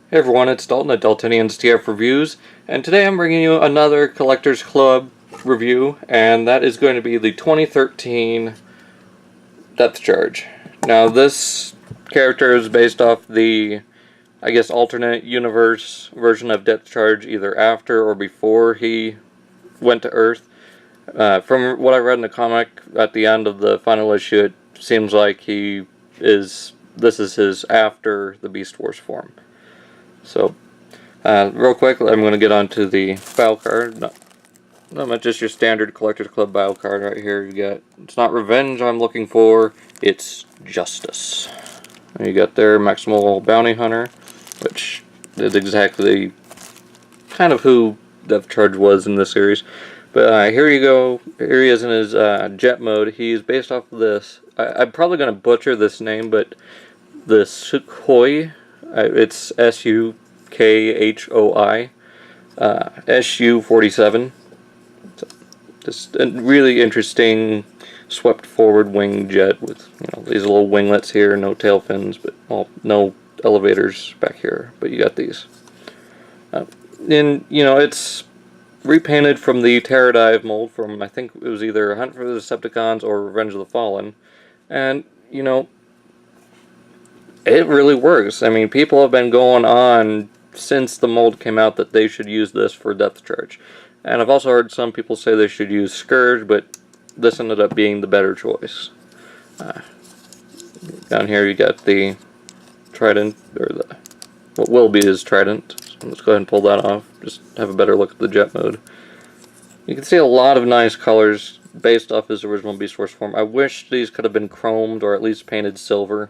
Hey everyone, it's Dalton at Daltonian's TF Reviews, and today I'm bringing you another Collectors Club review, and that is going to be the 2013 Depthcharge. Now this character is based off the, I guess, alternate universe version of Depthcharge, either after or before he went to Earth. From what I read in the comic, at the end of the final issue, it seems like this is his after the Beast Wars form. So, real quick, I'm going to get onto the battle card. Not just your standard Collectors Club battle card right here. You got, it's not revenge I'm looking for, it's justice. And you got their Maximal Bounty Hunter, which is exactly kind of who Depthcharge was in this series. But here you go. Here he is in his jet mode. He's based off of this. I'm probably going to butcher this name, but the Sukhoi. It's Sukhoi, Su-47. Just a really interesting swept forward wing jet with these little winglets here, no tail fins, but no elevators back here. But you got these. And it's repainted from the Terror Dive mold from, I think it was either Hunt for the Decepticons or Revenge of the Fallen, and it really works. I mean, people have been going on since the mold came out that they should use this for Depthcharge. And I've also heard some people say they should use Scourge, but this ended up being the better choice. Down here you got the Trident, or what will be his Trident. So let's go ahead and pull that off. Just have a better look at the jet mode. You can see a lot of nice colors based off his original Beast Wars form. I wish these could have been chromed or at least painted silver.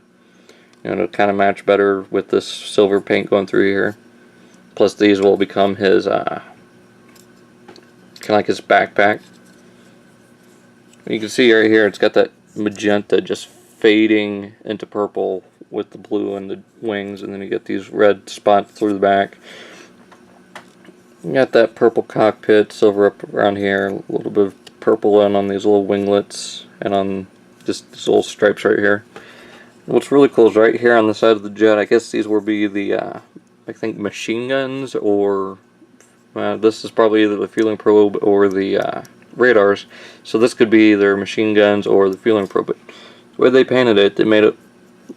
To kind of match better with this silver paint going through here. Plus these will become his, kind of like his backpack. You can see right here it's got that magenta just fading into purple with the blue and the wings, and then you get these red spots through the back. You got that purple cockpit, silver up around here, a little bit of purple on these little winglets, and on just these little stripes right here. What's really cool is right here on the side of the jet, I guess these will be the, I think, machine guns, or this is probably either the fueling probe or the radars. So this could be either machine guns or the fueling probe. But the way they painted it, they made it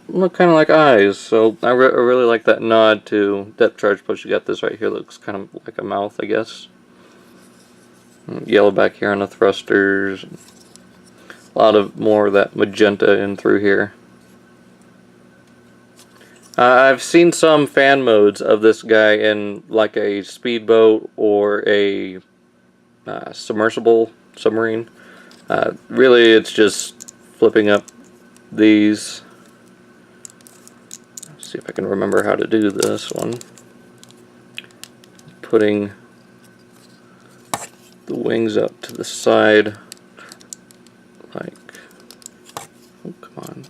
look kind of like eyes. So I really like that nod to Depthcharge. Plus you got this right here that looks kind of like a mouth, I guess. And yellow back here on the thrusters. A lot of more of that magenta in through here. I've seen some fan modes of this guy in like a speedboat or a submersible submarine. Really, it's just flipping up these. Let's see if I can remember how to do this one. Putting the wings up to the side, like, oh, come on.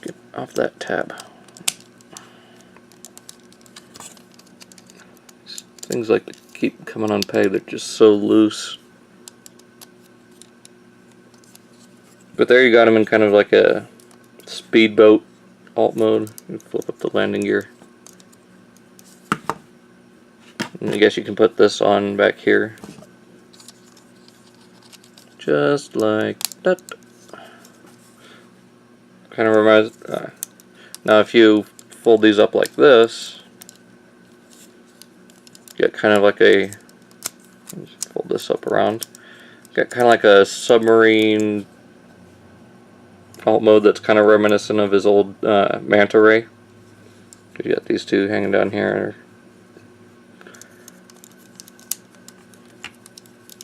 Get off that tab. Things like to keep coming unpegged, they're just so loose. But there you got him in kind of like a speedboat alt mode. You flip up the landing gear. And I guess you can put this on back here. Just like that. Kind of reminds. Now, if you fold these up like this, you get kind of like a. Let's fold this up around. Got kind of like a submarine alt mode that's kind of reminiscent of his old manta ray. You got these two hanging down here.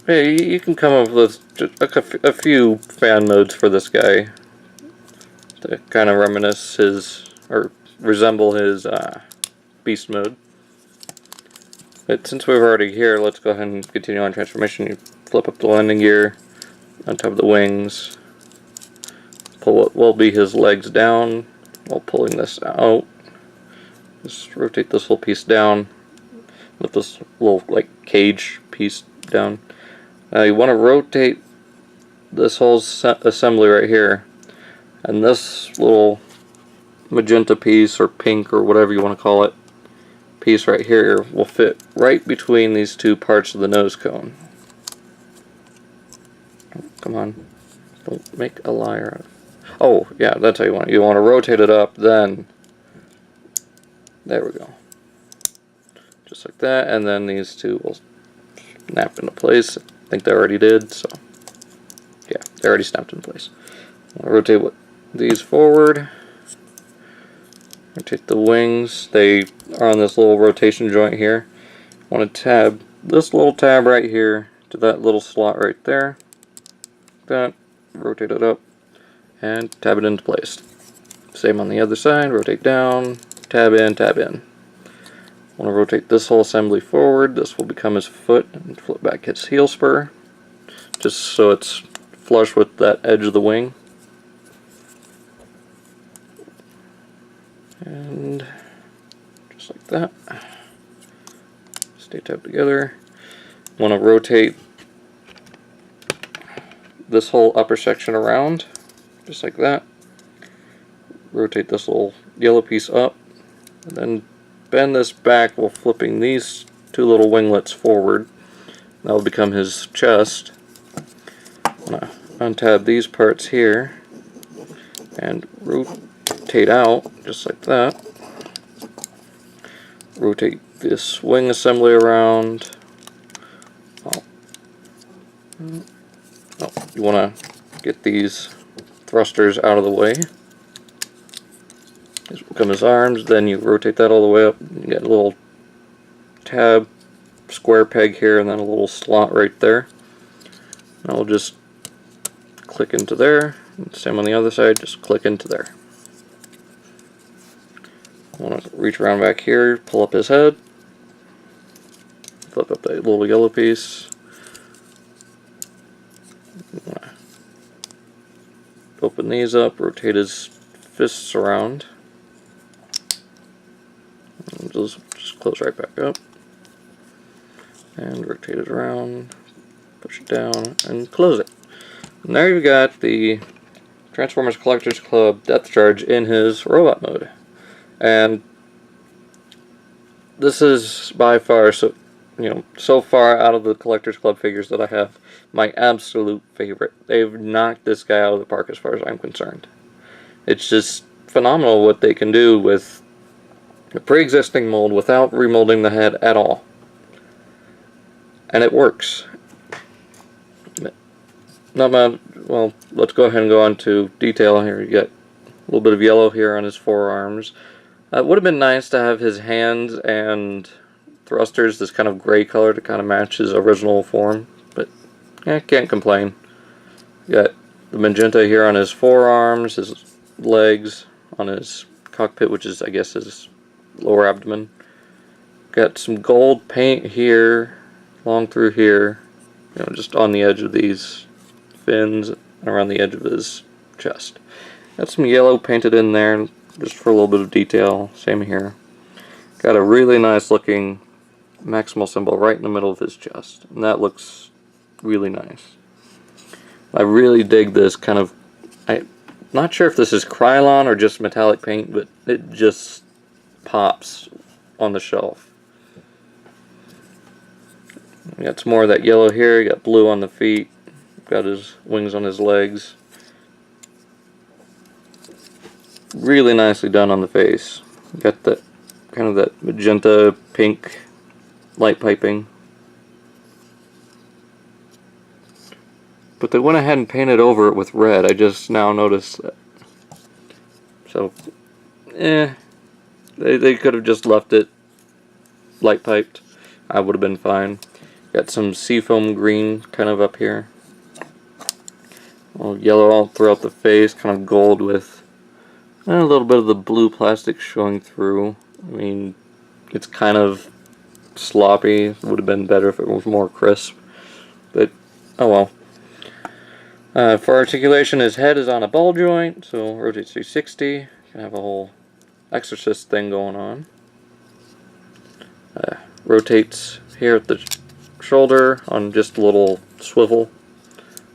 Hey, you can come up with just a few fan modes for this guy to kind of reminisce his, or resemble his beast mode. But since we're already here, let's go ahead and continue on transformation. You flip up the landing gear on top of the wings, pull what will be his legs down while pulling this out. Just rotate this whole piece down, lift this little like cage piece down. You want to rotate this whole assembly right here And this little magenta piece, or pink, or whatever you want to call it, piece right here will fit right between these two parts of the nose cone. Come on, don't make a liar. Oh yeah, that's how you want it. You want to rotate it up, then there we go, just like that, and then these two will snap into place. I think they already did, so yeah, they already snapped in place. I'll rotate these forward. Rotate the wings. They are on this little rotation joint here. I want to tab this little tab right here to that little slot right there. That, rotate it up, and tab it into place. Same on the other side. Rotate down, tab in, tab in. I want to rotate this whole assembly forward. This will become his foot, and flip back his heel spur, just so it's flush with that edge of the wing. And just like that. Stay tabbed together. Want to rotate this whole upper section around, just like that. Rotate this little yellow piece up, and then bend this back while flipping these two little winglets forward. That will become his chest. I'm going to untab these parts here and rotate out, just like that. Rotate this wing assembly around. You want to get these thrusters out of the way. These become his arms, then you rotate that all the way up. You get a little tab, square peg here, and then a little slot right there. And I'll just click into there. Same on the other side, just click into there. I want to reach around back here, pull up his head, flip up that little yellow piece. Open these up, rotate his fists around. And just close right back up. And rotate it around, push it down, and close it. And there you've got the Transformers Collectors Club Depthcharge in his robot mode. And this is by far, so far out of the Collectors Club figures that I have, my absolute favorite. They've knocked this guy out of the park as far as I'm concerned. It's just phenomenal what they can do with a pre-existing mold without remolding the head at all. And it works. Not bad. Well, let's go ahead and go on to detail here. You got a little bit of yellow here on his forearms. It would have been nice to have his hands and thrusters this kind of gray color to kind of match his original form, but can't complain. You got the magenta here on his forearms, his legs, on his cockpit, which is, I guess, his lower abdomen. Got some gold paint here, along through here, just on the edge of these fins and around the edge of his chest. Got some yellow painted in there, just for a little bit of detail. Same here. Got a really nice looking maximal symbol right in the middle of his chest, and that looks really nice. I really dig this kind of, I'm not sure if this is Krylon or just metallic paint, but it just pops on the shelf. You got some more of that yellow here, you got blue on the feet, got his wings on his legs. Really nicely done on the face. Got that kind of that magenta pink light piping. But they went ahead and painted over it with red. I just now noticed that. So, they could have just left it light piped. I would have been fine. Got some seafoam green kind of up here. All yellow all throughout the face, kind of gold with a little bit of the blue plastic showing through. I mean, it's kind of sloppy. It would have been better if it was more crisp. But, oh well. For articulation, his head is on a ball joint, so rotates 360. Can have a whole exorcist thing going on. Rotates here at the shoulder on just a little swivel.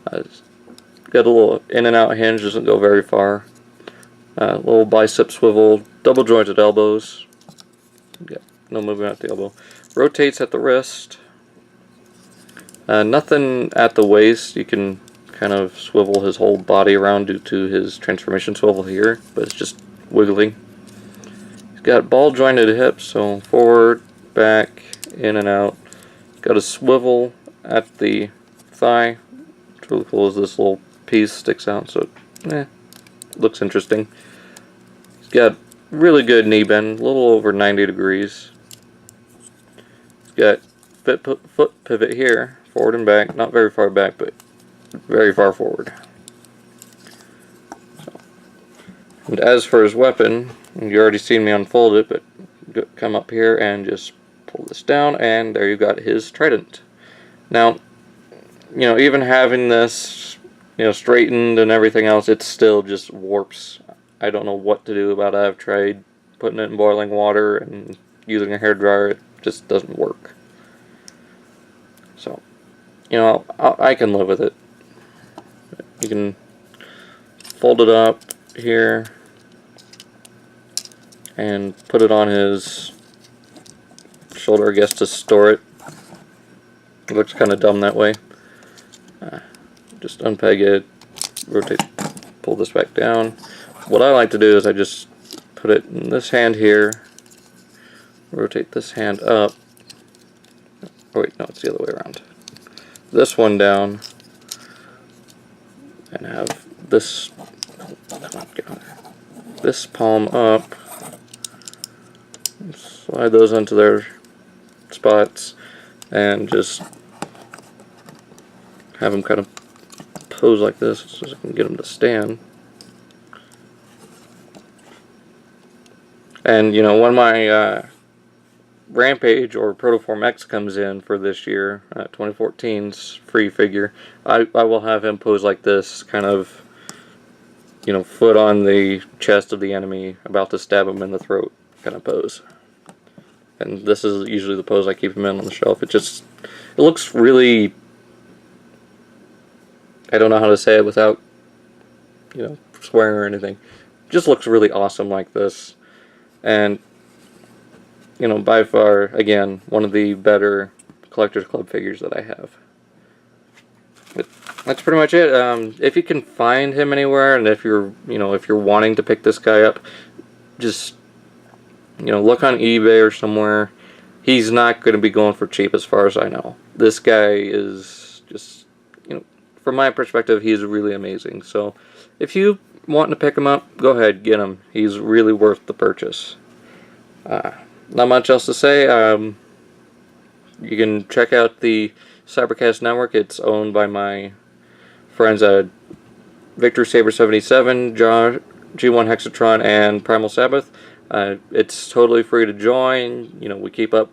Got a little in and out hinge, doesn't go very far. Little bicep swivel, double jointed elbows. Yeah, no movement at the elbow. Rotates at the wrist. Nothing at the waist. You can kind of swivel his whole body around due to his transformation swivel here, but it's just wiggling. He's got ball jointed hips, so forward, back, in and out. Got a swivel at the thigh. What's really cool is this little piece sticks out, so it looks interesting. He's got really good knee bend, a little over 90 degrees. He's got foot pivot here, forward and back, not very far back, but very far forward. And as for his weapon, you already seen me unfold it, but come up here and just pull this down, and there you got his trident. Now, even having this, straightened and everything else, it still just warps. I don't know what to do about it. I've tried putting it in boiling water and using a hairdryer. It just doesn't work. So, I can live with it. You can fold it up here and put it on his shoulder, I guess, to store it. It looks kind of dumb that way. Just unpeg it, rotate, pull this back down. What I like to do is I just put it in this hand here, rotate this hand up. Oh wait, no, it's the other way around. This one down, and have this, this palm up. Slide those into their spots, and just have them kind of pose like this so I can get them to stand. And when my Rampage or Protoform X comes in for this year, 2014's free figure, I will have him pose like this, kind of, foot on the chest of the enemy, about to stab him in the throat kind of pose. And this is usually the pose I keep him in on the shelf. It looks really, I don't know how to say it without, swearing or anything. It just looks really awesome like this. And, by far, again, one of the better Collector's Club figures that I have. But that's pretty much it. If you can find him anywhere, and if you're wanting to pick this guy up, just, look on eBay or somewhere. He's not going to be going for cheap as far as I know. This guy is just, from my perspective, he's really amazing. So, if you want to pick him up, go ahead, get him. He's really worth the purchase. Not much else to say. You can check out the Cybercast Network. It's owned by my friends at Victor Saber 77, G1 Hexatron, and Primal Sabbath. It's totally free to join. We keep you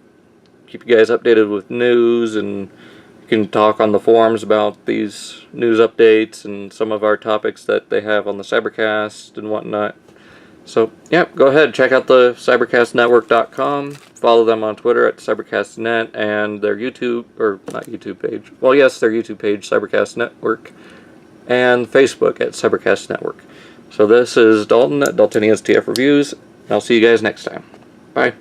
guys updated with news, and you can talk on the forums about these news updates and some of our topics that they have on the Cybercast and whatnot. So, yeah, go ahead, check out the cybercastnetwork.com, follow them on Twitter at cybercastnet, and their YouTube, or not YouTube page, well, yes, their YouTube page, Cybercast Network, and Facebook at Cybercast Network. So this is Dalton at Daltonians TF Reviews, and I'll see you guys next time. Bye.